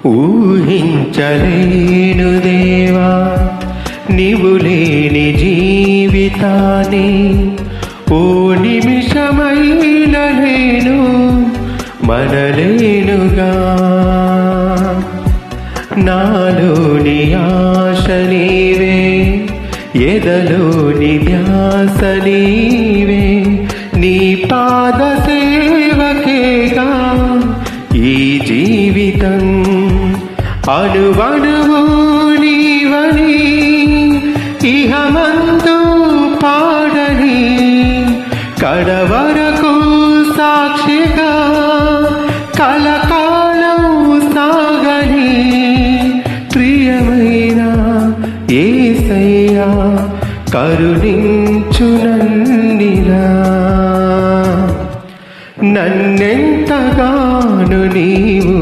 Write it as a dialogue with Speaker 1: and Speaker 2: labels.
Speaker 1: ఊహించలేను దేవా నీవు లేని జీవితాన్ని, ఓ నిమిషమైన నేను మనలేనుగా. నాలోని ఆశ నీవే, ఎదలోని ధ్యాస నీవే, నీ పాద సేవకేగా ఈ జీవితం. అణువణువు నీవని ఇహమందు పాడని, కడవరకు సాక్షిగా కలకాలం సాగని. ప్రియమైన యేసయ్యా కరుణించు నన్నిలా, నన్నెంతగాను నీవు